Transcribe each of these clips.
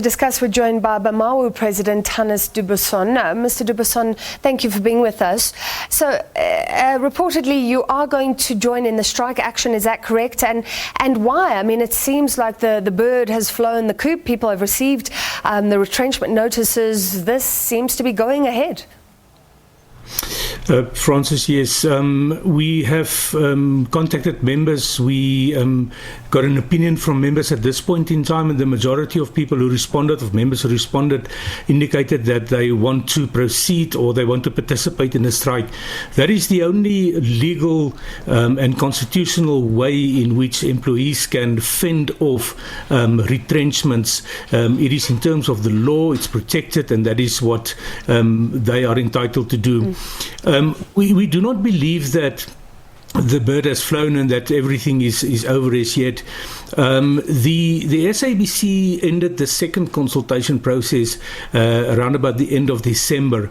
Discuss, we're joined by Bemawu President Hannes du Buisson. Mr. du Buisson, thank you for being with us. So, reportedly, you are going to join in the strike action. Is that correct? And why? I mean, it seems like the bird has flown the coop. People have received the retrenchment notices. This seems to be going ahead. Francis, yes, we have contacted members. We got an opinion from members at this point in time, and the majority of people who responded, of members who responded, indicated that they want to proceed or they want to participate in a strike. That is the only legal and constitutional way in which employees can fend off retrenchments. It is in terms of the law, it's protected, and that is what they are entitled to do. We do not believe that the bird has flown and that everything is over as yet. The SABC ended the second consultation process around about the end of December,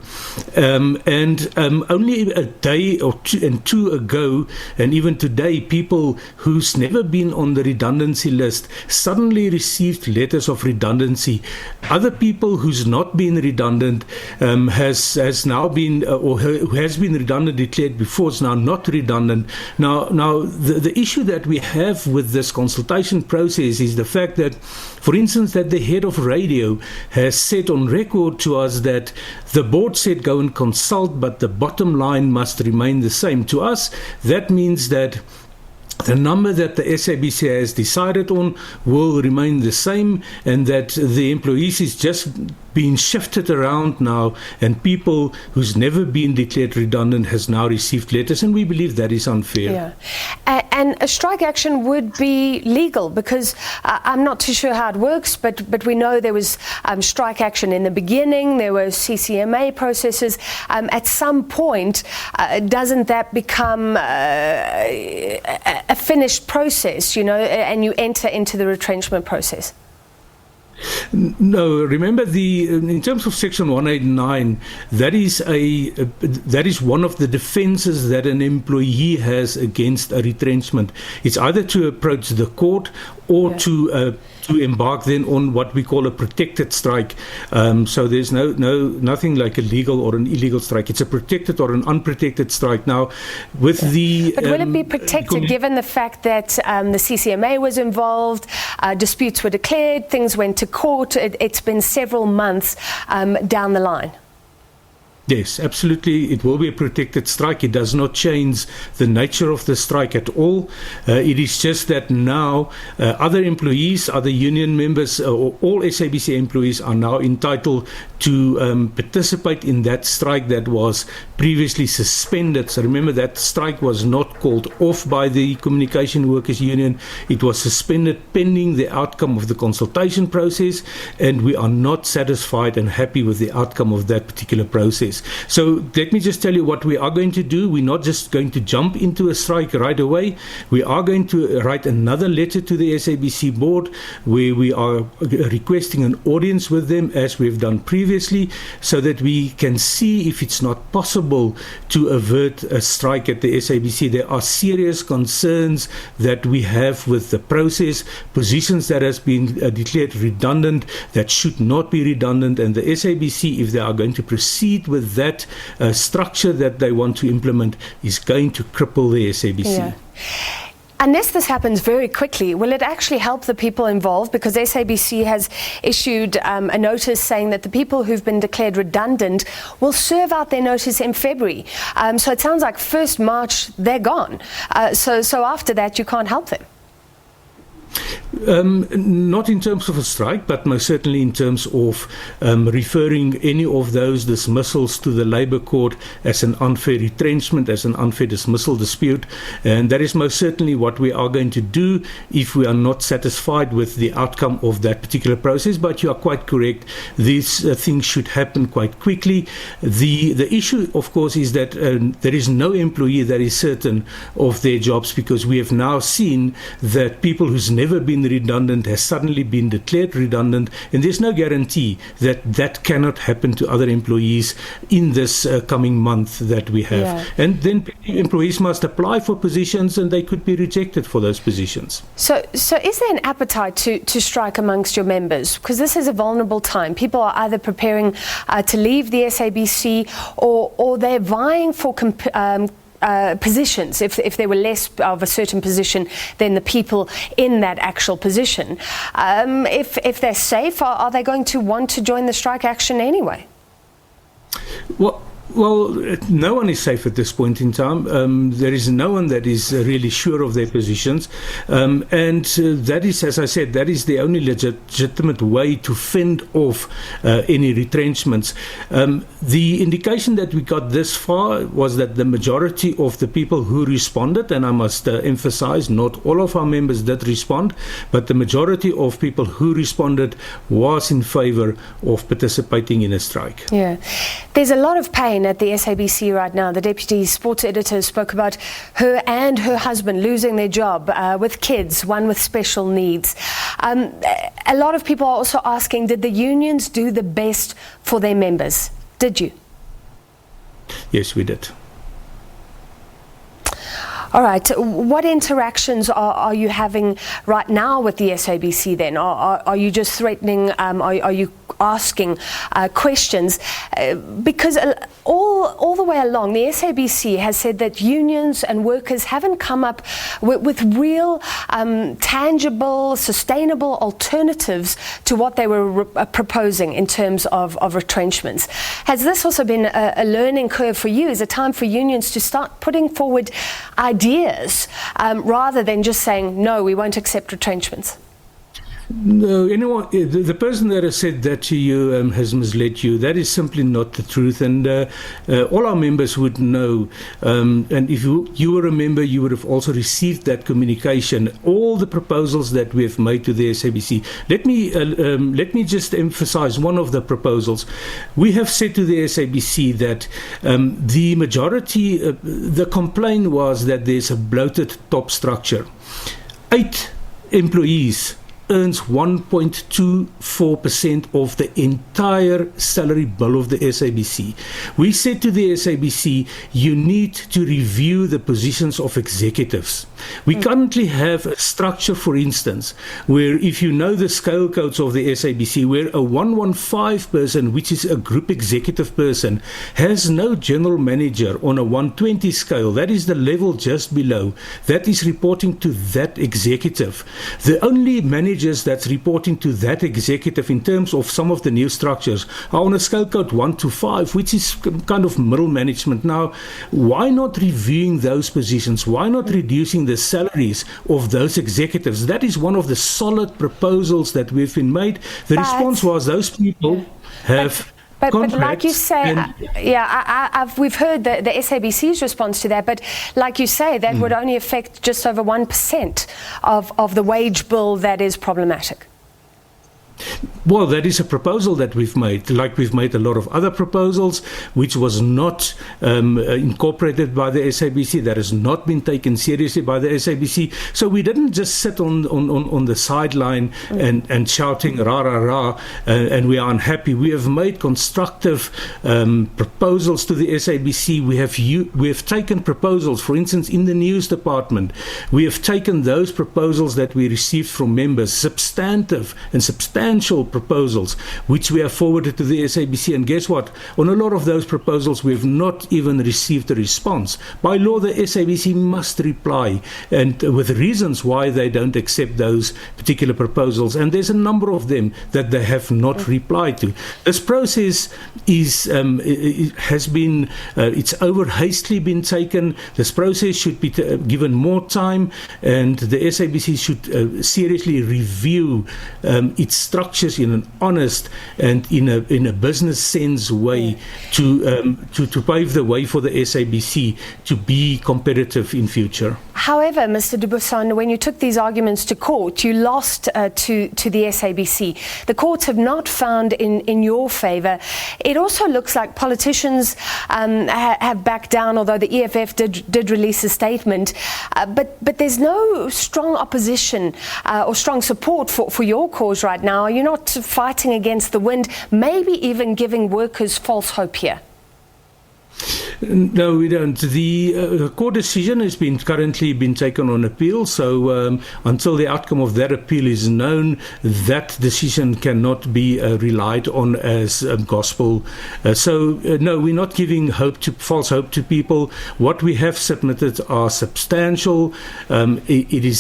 and only a day or two ago, and even today, people who's never been on the redundancy list suddenly received letters of redundancy. Other people who's not been redundant has now been or who has been redundant declared before is now not redundant. Now the issue that we have with this consultation process is the fact that, for instance, that the head of radio has said on record to us that the board said go and consult, but the bottom line must remain the same. To us, that means that the number that the SABC has decided on will remain the same, and that the employees is just being shifted around now, and people who's never been declared redundant has now received letters, and we believe that is unfair. Yeah. And a strike action would be legal, because I'm not too sure how it works, but we know there was strike action in the beginning, there were CCMA processes. At some point, doesn't that become a finished process, you know, and you enter into the retrenchment process? No, remember in terms of Section 189, that is one of the defences that an employee has against a retrenchment. It's either to approach the court or to embark then on what we call a protected strike. So there's nothing like a legal or an illegal strike. It's a protected or an unprotected strike. Now, with the but will it be protected given the fact that the CCMA was involved, disputes were declared, things went to court? It's been several months down the line. Yes, absolutely. It will be a protected strike. It does not change the nature of the strike at all. It is just that now other employees, other union members, or all SABC employees are now entitled to participate in that strike that was previously suspended. So remember, that strike was not called off by the Communication Workers Union. It was suspended pending the outcome of the consultation process, and we are not satisfied and happy with the outcome of that particular process. So let me just tell you what we are going to do. We're not just going to jump into a strike right away. We are going to write another letter to the SABC board where we are requesting an audience with them, as we've done previously, so that we can see if it's not possible to avert a strike at the SABC. There are serious concerns that we have with the process, positions that has been declared redundant that should not be redundant, and the SABC, if they are going to proceed with that structure that they want to implement, is going to cripple the SABC. Yeah. Unless this happens very quickly, will it actually help the people involved? Because SABC has issued a notice saying that the people who've been declared redundant will serve out their notice in February. So it sounds like 1st March, they're gone. So after that, you can't help them. Not in terms of a strike, but most certainly in terms of referring any of those dismissals to the Labour Court as an unfair retrenchment, as an unfair dismissal dispute. And that is most certainly what we are going to do if we are not satisfied with the outcome of that particular process. But you are quite correct. These things should happen quite quickly. The issue, of course, is that there is no employee that is certain of their jobs, because we have now seen that people who's never been redundant has suddenly been declared redundant, and there's no guarantee that that cannot happen to other employees in this coming month that we have. Yeah. And then employees must apply for positions, and they could be rejected for those positions. So is there an appetite to strike amongst your members? Because this is a vulnerable time. People are either preparing to leave the SABC or they're vying for positions if there were less of a certain position than the people in that actual position. If they're safe, are they going to want to join the strike action anyway? Well, no one is safe at this point in time. There is no one that is really sure of their positions. And that is, as I said, that is the only legitimate way to fend off any retrenchments. The indication that we got this far was that the majority of the people who responded, and I must emphasize, not all of our members did respond, but the majority of people who responded was in favor of participating in a strike. Yeah. There's a lot of pain at the SABC right now. The deputy sports editor spoke about her and her husband losing their job with kids, one with special needs. A lot of people are also asking, did the unions do the best for their members? Did you? Yes, we did. All right. What interactions are you having right now with the SABC then? Are you just threatening? Are you asking questions? Because all the way along, the SABC has said that unions and workers haven't come up with real, tangible, sustainable alternatives to what they were proposing in terms of retrenchments. Has this also been a learning curve for you? Is it time for unions to start putting forward ideas rather than just saying, no, we won't accept retrenchments? No, anyone, the person that has said that to you has misled you. That is simply not the truth, and all our members would know. And if you were a member, you would have also received that communication. All the proposals that we have made to the SABC. Let me just emphasize one of the proposals. We have said to the SABC that the majority, the complaint was that there's a bloated top structure. 8 employees earns 1.24% of the entire salary bill of the SABC. We said to the SABC, you need to review the positions of executives. We currently have a structure, for instance, where if you know the scale codes of the SABC, where a 115 person, which is a group executive person, has no general manager on a 120 scale, that is the level just below, that is reporting to that executive. The only manager that's reporting to that executive in terms of some of the new structures are on a scale code 1 to 5, which is kind of middle management. Now, why not reviewing those positions? Why not reducing the salaries of those executives? That is one of the solid proposals that we've been made. The response was those people have... But like you say, we've heard the SABC's response to that, but like you say, that would only affect just over 1% of the wage bill that is problematic. Well, that is a proposal that we've made, like we've made a lot of other proposals, which was not incorporated by the SABC, that has not been taken seriously by the SABC. So we didn't just sit on the sideline and shouting rah, rah, rah, and we are unhappy. We have made constructive proposals to the SABC. We have taken proposals, for instance, in the news department. We have taken those proposals that we received from members, substantive and substantial proposals, which we have forwarded to the SABC, and guess what? On a lot of those proposals, we have not even received a response. By law, the SABC must reply, and with reasons why they don't accept those particular proposals, and there's a number of them that they have not replied to. This process is has been it's over hastily been taken. This process should be given more time, and the SABC should seriously review its structures approach in an honest and in a business sense way to pave the way for the SABC to be competitive in future. However, Mr. Buisson, when you took these arguments to court, you lost to the SABC. The courts have not found in your favour. It also looks like politicians have backed down, although the EFF did release a statement. But there's no strong opposition or strong support for your cause right now. Are you not fighting against the wind, maybe even giving workers false hope here? No, we don't. The court decision has currently been taken on appeal, so until the outcome of that appeal is known, that decision cannot be relied on as gospel. No, we're not giving false hope to people. What we have submitted are substantial. It is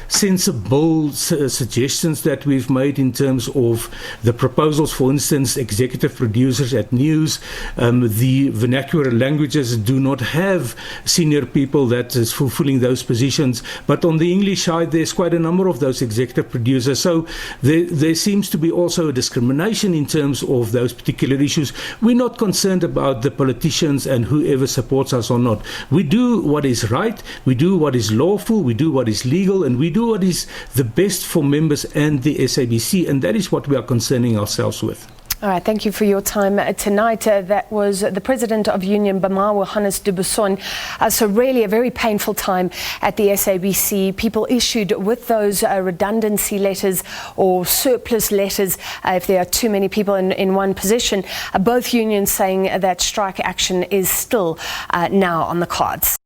sensible suggestions that we've made in terms of the proposals. For instance, executive producers at news, the vernacular languages do not have senior people that is fulfilling those positions, but on the English side there's quite a number of those executive producers, so there seems to be also a discrimination in terms of those particular issues. We're not concerned about the politicians and whoever supports us or not. We do what is right, we do what is lawful, we do what is legal, and we do what is the best for members and the SABC, and that is what we are concerning ourselves with. All right, thank you for your time tonight. That was the President of Union Bemawu, Hannes de Buisson. So really a very painful time at the SABC. People issued with those redundancy letters or surplus letters if there are too many people in one position. Both unions saying that strike action is still now on the cards.